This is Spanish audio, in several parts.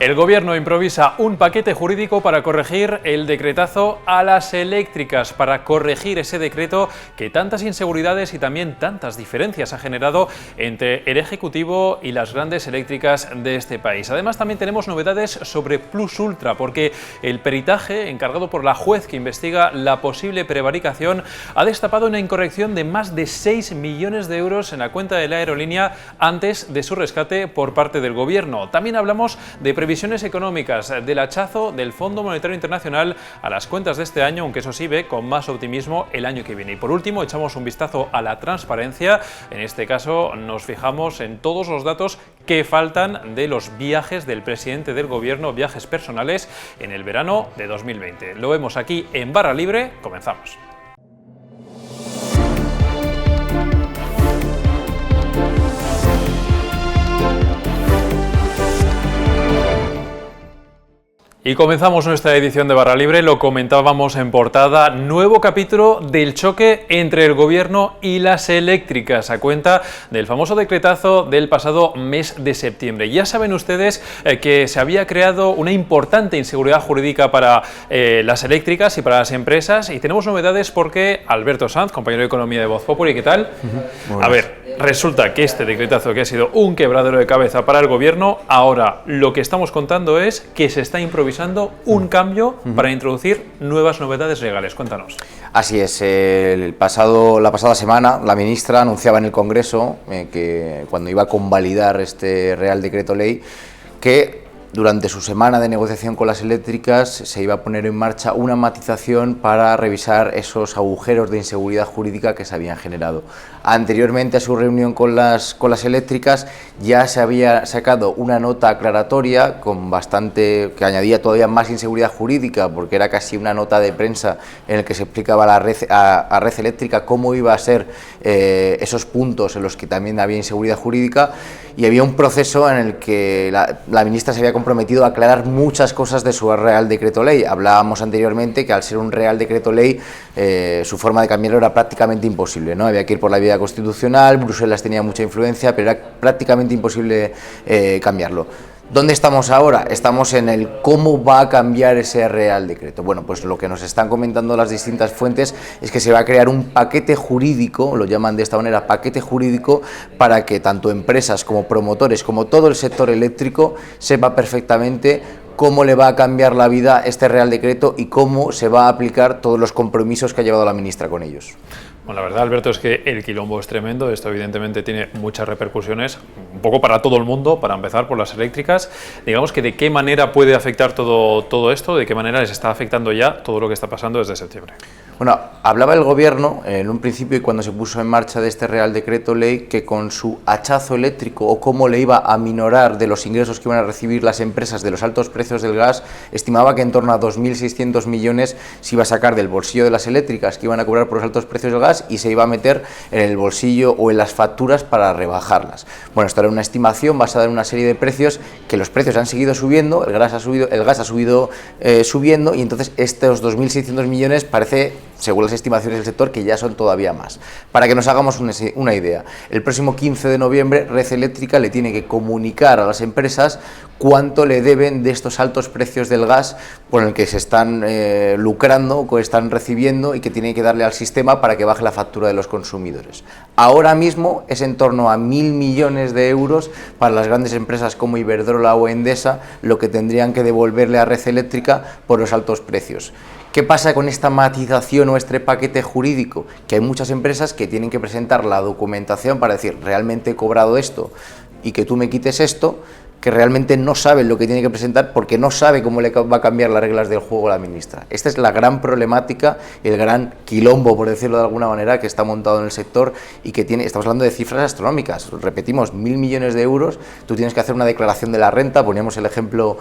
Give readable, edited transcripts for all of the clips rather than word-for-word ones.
El Gobierno improvisa un paquete jurídico para corregir el decretazo a las eléctricas, para corregir ese decreto que tantas inseguridades y también tantas diferencias ha generado entre el Ejecutivo y las grandes eléctricas de este país. Además, también tenemos novedades sobre Plus Ultra, porque el peritaje encargado por la juez que investiga la posible prevaricación ha destapado una incorrección de más de 6 millones de euros en la cuenta de la aerolínea antes de su rescate por parte del Gobierno. También hablamos de previsiones económicas, del hachazo del Fondo Monetario Internacional a las cuentas de este año, aunque eso sí ve con más optimismo el año que viene. Y por último, echamos un vistazo a la transparencia. En este caso nos fijamos en todos los datos que faltan de los viajes del presidente del Gobierno, viajes personales en el verano de 2020. Lo vemos aquí en Barra Libre. Comenzamos. Y comenzamos nuestra edición de Barra Libre, lo comentábamos en portada, nuevo capítulo del choque entre el Gobierno y las eléctricas, a cuenta del famoso decretazo del pasado mes de septiembre. Ya saben ustedes que se había creado una importante inseguridad jurídica para las eléctricas y para las empresas, y tenemos novedades porque Alberto Sanz, compañero de Economía de Voz Populi, ¿qué tal? A ver, resulta que este decretazo que ha sido un quebradero de cabeza para el Gobierno, ahora lo que estamos contando es que se está improvisando un cambio para introducir nuevas novedades legales. Cuéntanos. Así es, la pasada semana la ministra anunciaba en el Congreso que cuando iba a convalidar este Real Decreto Ley, que durante su semana de negociación con las eléctricas se iba a poner en marcha una matización para revisar esos agujeros de inseguridad jurídica que se habían generado. Anteriormente a su reunión con las eléctricas ya se había sacado una nota aclaratoria que añadía todavía más inseguridad jurídica, porque era casi una nota de prensa en el que se explicaba a Red Eléctrica cómo iba a ser esos puntos en los que también había inseguridad jurídica, y había un proceso en el que la ministra se había comprometido a aclarar muchas cosas de su Real Decreto Ley. Hablábamos anteriormente que al ser un Real Decreto Ley su forma de cambiarlo era prácticamente imposible, ¿no? Había que ir por la vía constitucional, Bruselas tenía mucha influencia, pero era prácticamente imposible cambiarlo. ¿Dónde estamos ahora? Estamos en el cómo va a cambiar ese Real Decreto. Bueno, pues lo que nos están comentando las distintas fuentes es que se va a crear un paquete jurídico, lo llaman de esta manera, paquete jurídico, para que tanto empresas como promotores, como todo el sector eléctrico, sepa perfectamente cómo le va a cambiar la vida este Real Decreto y cómo se va a aplicar todos los compromisos que ha llevado la ministra con ellos. Bueno, la verdad, Alberto, es que el quilombo es tremendo. Esto evidentemente tiene muchas repercusiones, un poco para todo el mundo, para empezar por las eléctricas. Digamos que de qué manera puede afectar todo esto, de qué manera les está afectando ya todo lo que está pasando desde septiembre. Bueno, hablaba el Gobierno en un principio y cuando se puso en marcha de este Real Decreto Ley que con su hachazo eléctrico o cómo le iba a minorar de los ingresos que iban a recibir las empresas de los altos precios del gas, estimaba que en torno a 2.600 millones se iba a sacar del bolsillo de las eléctricas que iban a cobrar por los altos precios del gas y se iba a meter en el bolsillo o en las facturas para rebajarlas. Bueno, esto era una estimación basada en una serie de precios, que los precios han seguido subiendo, el gas ha subido subiendo, y entonces estos 2.600 millones parece, según las estimaciones del sector, que ya son todavía más. Para que nos hagamos una idea, el próximo 15 de noviembre Red Eléctrica le tiene que comunicar a las empresas cuánto le deben de estos altos precios del gas por el que se están lucrando, que están recibiendo, y que tiene que darle al sistema para que baje la factura de los consumidores. Ahora mismo es en torno a 1.000 millones de euros para las grandes empresas como Iberdrola o Endesa lo que tendrían que devolverle a Red Eléctrica por los altos precios. ¿Qué pasa con esta matización o este paquete jurídico? Que hay muchas empresas que tienen que presentar la documentación para decir, realmente he cobrado esto y que tú me quites esto, que realmente no saben lo que tiene que presentar porque no sabe cómo le va a cambiar las reglas del juego a la ministra. Esta es la gran problemática, el gran quilombo, por decirlo de alguna manera, que está montado en el sector y que estamos hablando de cifras astronómicas. Repetimos, 1.000 millones de euros, tú tienes que hacer una declaración de la renta, poníamos el ejemplo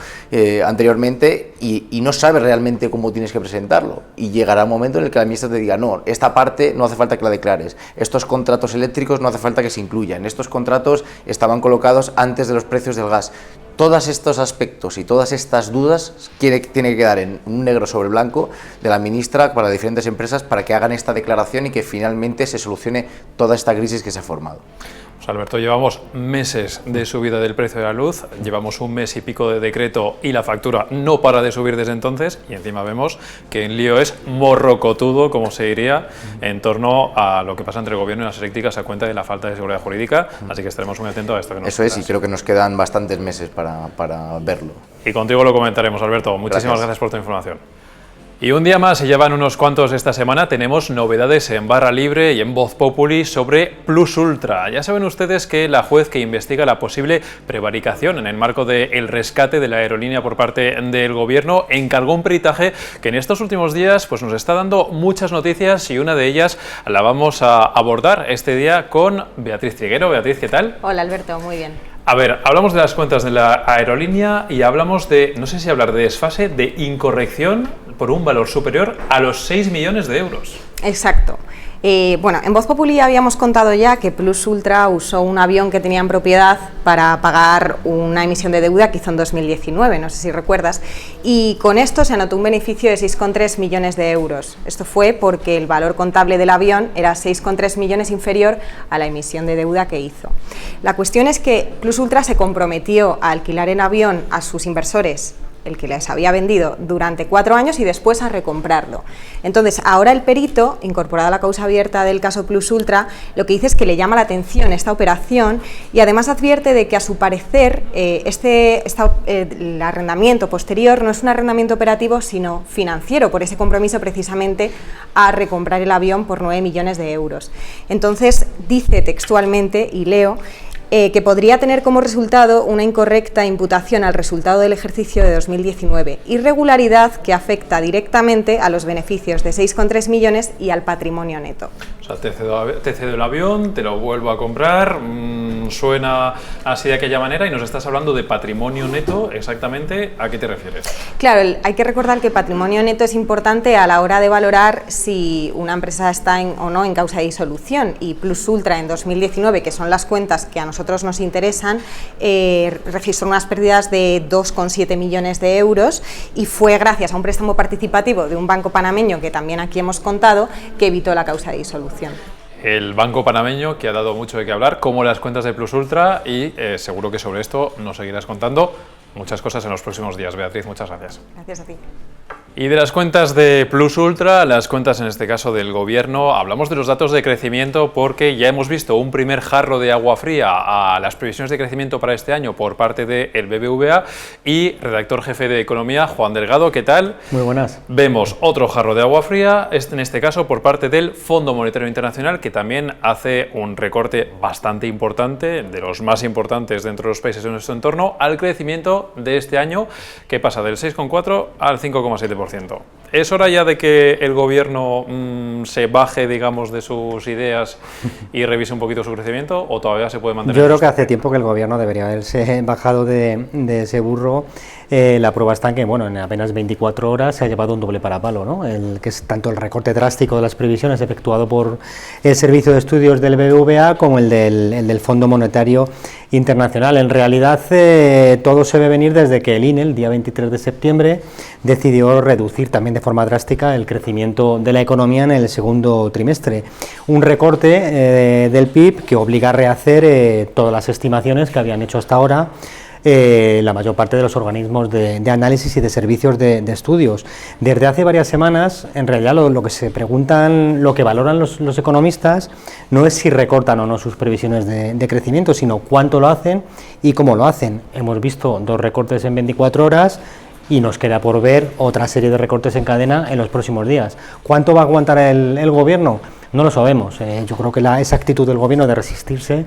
anteriormente, y no sabes realmente cómo tienes que presentarlo. Y llegará un momento en el que la ministra te diga, no, esta parte no hace falta que la declares, estos contratos eléctricos no hace falta que se incluyan, estos contratos estaban colocados antes de los precios del gas. Todos estos aspectos y todas estas dudas tiene que quedar en un negro sobre blanco de la ministra para las diferentes empresas para que hagan esta declaración y que finalmente se solucione toda esta crisis que se ha formado. Pues Alberto, llevamos meses de subida del precio de la luz, llevamos un mes y pico de decreto y la factura no para de subir desde entonces, y encima vemos que el lío es morrocotudo, como se diría, en torno a lo que pasa entre el gobierno y las eléctricas a cuenta de la falta de seguridad jurídica, así que estaremos muy atentos a esto que nos Eso es, y creo que nos quedan bastantes meses para verlo. Y contigo lo comentaremos, Alberto. Muchísimas gracias por tu información. Y un día más, se llevan unos cuantos esta semana, tenemos novedades en Barra Libre y en Voz Populi sobre Plus Ultra. Ya saben ustedes que la juez que investiga la posible prevaricación en el marco del rescate de la aerolínea por parte del gobierno encargó un peritaje que en estos últimos días pues, nos está dando muchas noticias, y una de ellas la vamos a abordar este día con Beatriz Triguero. Beatriz, ¿qué tal? Hola Alberto, muy bien. A ver, hablamos de las cuentas de la aerolínea y hablamos de, no sé si hablar de desfase, de incorrección por un valor superior a los 6 millones de euros. Exacto. Bueno, en Voz Populi habíamos contado ya que Plus Ultra usó un avión que tenía en propiedad para pagar una emisión de deuda que hizo en 2019, no sé si recuerdas, y con esto se anotó un beneficio de 6,3 millones de euros. Esto fue porque el valor contable del avión era 6,3 millones inferior a la emisión de deuda que hizo. La cuestión es que Plus Ultra se comprometió a alquilar el avión a sus inversores, el que les había vendido, durante 4 años y después a recomprarlo. Entonces, ahora el perito, incorporado a la causa abierta del caso Plus Ultra, lo que dice es que le llama la atención esta operación y además advierte de que a su parecer el arrendamiento posterior no es un arrendamiento operativo sino financiero, por ese compromiso precisamente a recomprar el avión por 9 millones de euros. Entonces, dice textualmente, y leo, que podría tener como resultado una incorrecta imputación al resultado del ejercicio de 2019, irregularidad que afecta directamente a los beneficios de 6,3 millones y al patrimonio neto. O sea, te cedo el avión, te lo vuelvo a comprar, suena así de aquella manera, y nos estás hablando de patrimonio neto. Exactamente, ¿a qué te refieres? Claro, hay que recordar que el patrimonio neto es importante a la hora de valorar si una empresa está o no en causa de disolución, y Plus Ultra en 2019, que son las cuentas que a nosotros nos interesan, registró unas pérdidas de 2,7 millones de euros, y fue gracias a un préstamo participativo de un banco panameño, que también aquí hemos contado, que evitó la causa de disolución. El banco panameño, que ha dado mucho de qué hablar, como las cuentas de Plus Ultra, y seguro que sobre esto nos seguirás contando muchas cosas en los próximos días. Beatriz, muchas gracias. Gracias a ti. Y de las cuentas de Plus Ultra, las cuentas en este caso del gobierno, hablamos de los datos de crecimiento, porque ya hemos visto un primer jarro de agua fría a las previsiones de crecimiento para este año por parte del BBVA, y redactor jefe de Economía, Juan Delgado, ¿qué tal? Muy buenas. Vemos otro jarro de agua fría, en este caso por parte del Fondo Monetario Internacional, que también hace un recorte bastante importante, de los más importantes dentro de los países de nuestro entorno, al crecimiento de este año, que pasa del 6,4 al 5,7%. ¿Es hora ya de que el gobierno se baje, digamos, de sus ideas y revise un poquito su crecimiento, o todavía se puede mantener? Yo creo que hace tiempo que el gobierno debería haberse bajado de ese burro. La prueba está en que, bueno, en apenas 24 horas se ha llevado un doble parapalo, ¿no? Que es tanto el recorte drástico de las previsiones efectuado por el Servicio de Estudios del BBVA como el del Fondo Monetario Internacional. En realidad, todo se ve venir desde que el INE, el día 23 de septiembre, decidió reducir también de forma drástica el crecimiento de la economía en el segundo trimestre. Un recorte del PIB que obliga a rehacer todas las estimaciones que habían hecho hasta ahora la mayor parte de los organismos de análisis y de servicios de estudios. Desde hace varias semanas, en realidad lo que se preguntan, lo que valoran los economistas, no es si recortan o no sus previsiones de crecimiento, sino cuánto lo hacen y cómo lo hacen. Hemos visto 2 recortes en 24 horas y nos queda por ver otra serie de recortes en cadena en los próximos días. ¿Cuánto va a aguantar el gobierno? No lo sabemos. Yo creo que esa actitud del gobierno de resistirse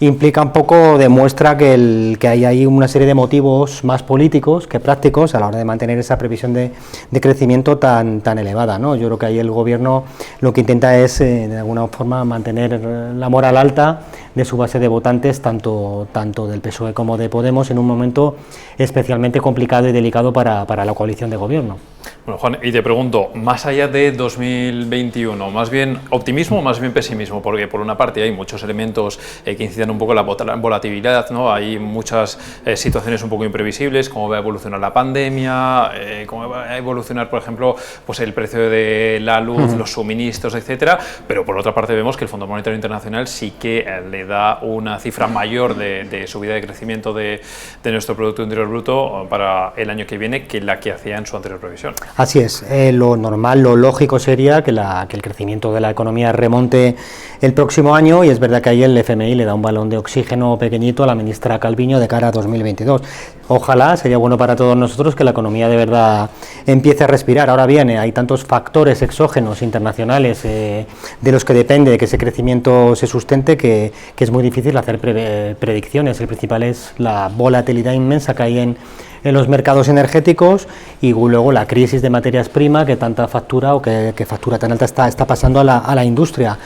implica un poco, demuestra que hay ahí una serie de motivos más políticos que prácticos a la hora de mantener esa previsión de crecimiento tan elevada, ¿no? Yo creo que ahí el gobierno lo que intenta es, de alguna forma, mantener la moral alta de su base de votantes, tanto del PSOE como de Podemos, en un momento especialmente complicado y delicado para la coalición de gobierno. Bueno, Juan, y te pregunto, más allá de 2021, ¿más bien optimismo o más bien pesimismo? Porque por una parte hay muchos elementos que incidan un poco en la volatilidad, ¿no? Hay muchas situaciones un poco imprevisibles, cómo va a evolucionar la pandemia, cómo va a evolucionar, por ejemplo, pues el precio de la luz, los suministros, etcétera. Pero por otra parte vemos que el Fondo Monetario Internacional sí que le da una cifra mayor de subida de crecimiento de nuestro Producto Interior Bruto para el año que viene que la que hacía en su anterior previsión. Así es, lo normal, lo lógico sería que el crecimiento de la economía remonte el próximo año, y es verdad que ahí el FMI le da un balón de oxígeno pequeñito a la ministra Calviño de cara a 2022. Ojalá, sería bueno para todos nosotros que la economía de verdad empiece a respirar. Ahora bien, hay tantos factores exógenos internacionales de los que depende de que ese crecimiento se sustente que es muy difícil hacer predicciones. El principal es la volatilidad inmensa que hay en los mercados energéticos, y luego la crisis de materias primas que tanta factura o que factura tan alta está pasando a la industria.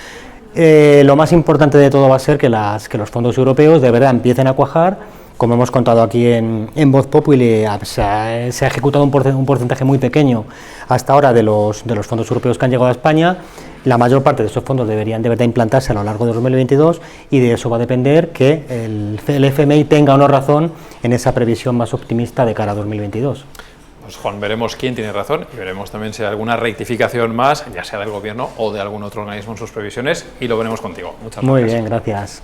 Lo más importante de todo va a ser que los fondos europeos de verdad empiecen a cuajar. Como hemos contado aquí en Voz Populi, se ha ejecutado un porcentaje muy pequeño hasta ahora de los fondos europeos que han llegado a España. La mayor parte de esos fondos deberían de verdad implantarse a lo largo de 2022, y de eso va a depender que el FMI tenga o no razón en esa previsión más optimista de cara a 2022. Pues Juan, veremos quién tiene razón y veremos también si hay alguna rectificación más, ya sea del Gobierno o de algún otro organismo en sus previsiones, y lo veremos contigo. Muchas gracias. Muy bien, gracias.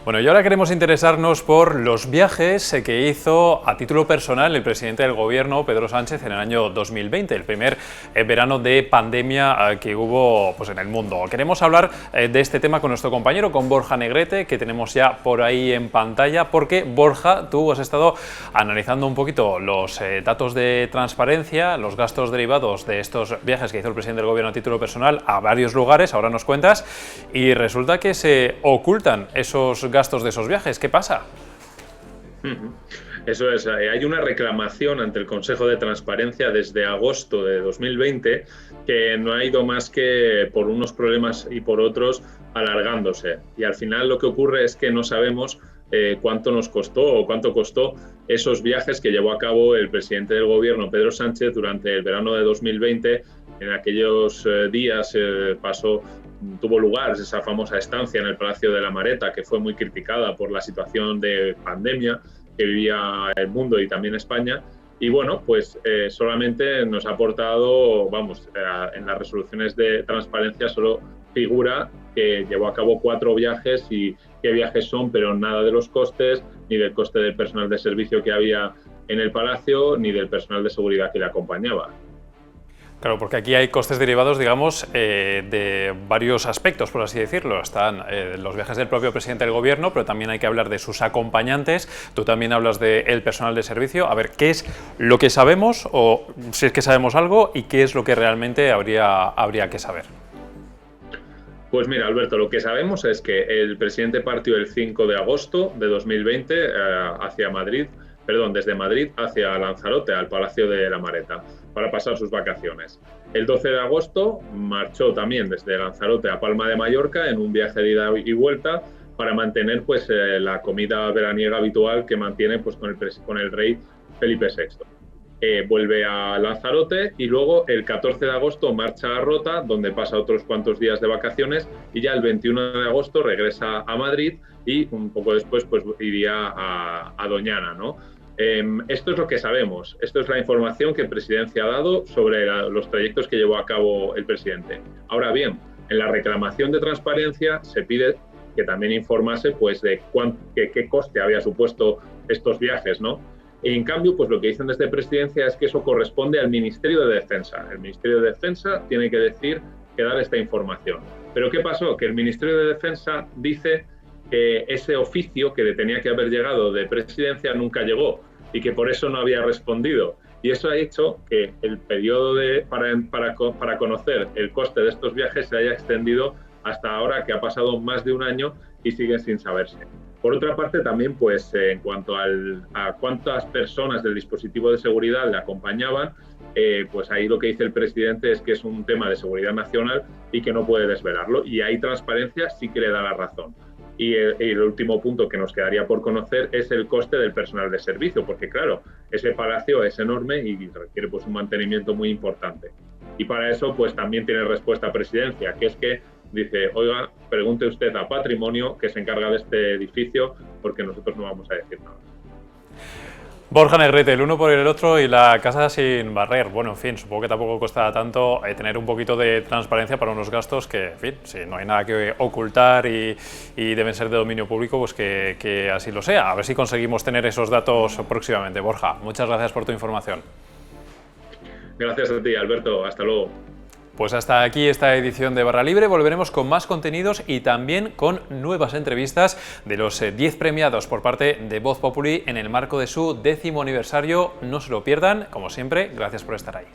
Bueno, y ahora queremos interesarnos por los viajes que hizo a título personal el presidente del Gobierno, Pedro Sánchez, en el año 2020, el primer verano de pandemia que hubo pues, en el mundo. Queremos hablar de este tema con nuestro compañero, con Borja Negrete, que tenemos ya por ahí en pantalla, porque Borja, tú has estado analizando un poquito los datos de transparencia, los gastos derivados de estos viajes que hizo el presidente del Gobierno a título personal a varios lugares, ahora nos cuentas, y resulta que se ocultan esos gastos de esos viajes. ¿Qué pasa? Eso es, hay una reclamación ante el Consejo de Transparencia desde agosto de 2020 que no ha ido más que por unos problemas y por otros alargándose. Y al final lo que ocurre es que no sabemos cuánto nos costó o cuánto costó esos viajes que llevó a cabo el presidente del Gobierno, Pedro Sánchez, durante el verano de 2020. En aquellos días tuvo lugar esa famosa estancia en el Palacio de la Mareta, que fue muy criticada por la situación de pandemia que vivía el mundo y también España. Y bueno, pues solamente nos ha aportado, en las resoluciones de transparencia solo figura que llevó a cabo 4 viajes y qué viajes son, pero nada de los costes, ni del coste del personal de servicio que había en el Palacio, ni del personal de seguridad que le acompañaba. Claro, porque aquí hay costes derivados, digamos, de varios aspectos, por así decirlo. Están los viajes del propio presidente del Gobierno, pero también hay que hablar de sus acompañantes. Tú también hablas del personal de servicio. A ver, ¿qué es lo que sabemos, o si es que sabemos algo, y qué es lo que realmente habría que saber? Pues mira, Alberto, lo que sabemos es que el presidente partió el 5 de agosto de 2020 desde Madrid hacia Lanzarote, al Palacio de la Mareta, para pasar sus vacaciones. El 12 de agosto marchó también desde Lanzarote a Palma de Mallorca en un viaje de ida y vuelta para mantener pues, la comida veraniega habitual que mantiene pues, con el rey Felipe VI. Vuelve a Lanzarote y luego el 14 de agosto marcha a Rota, donde pasa otros cuantos días de vacaciones, y ya el 21 de agosto regresa a Madrid y un poco después pues, iría a Doñana, ¿no? Esto es lo que sabemos, esto es la información que Presidencia ha dado sobre los trayectos que llevó a cabo el presidente. Ahora bien, en la reclamación de transparencia se pide que también informase pues, de qué coste había supuesto estos viajes, ¿no? Y en cambio, pues lo que dicen desde Presidencia es que eso corresponde al Ministerio de Defensa. El Ministerio de Defensa tiene que dar esta información. ¿Pero qué pasó? Que el Ministerio de Defensa dice que ese oficio que le tenía que haber llegado de Presidencia nunca llegó y que por eso no había respondido. Y eso ha hecho que el periodo para conocer el coste de estos viajes se haya extendido hasta ahora, que ha pasado más de un año y sigue sin saberse. Por otra parte, también pues, en cuanto a cuántas personas del dispositivo de seguridad le acompañaban, pues ahí lo que dice el presidente es que es un tema de seguridad nacional y que no puede desvelarlo. Y ahí Transparencia sí que le da la razón. Y el último punto que nos quedaría por conocer es el coste del personal de servicio, porque claro, ese palacio es enorme y requiere pues un mantenimiento muy importante. Y para eso pues también tiene respuesta Presidencia, que es que dice, oiga, pregunte usted a Patrimonio, que se encarga de este edificio, porque nosotros no vamos a decir nada. Borja Negrete, el uno por el otro y la casa sin barrer. Bueno, en fin, supongo que tampoco cuesta tanto tener un poquito de transparencia para unos gastos que, en fin, si no hay nada que ocultar y deben ser de dominio público, pues que así lo sea. A ver si conseguimos tener esos datos próximamente. Borja, muchas gracias por tu información. Gracias a ti, Alberto. Hasta luego. Pues hasta aquí esta edición de Barra Libre. Volveremos con más contenidos y también con nuevas entrevistas de los 10 premiados por parte de Voz Populi en el marco de su 10º aniversario. No se lo pierdan. Como siempre, gracias por estar ahí.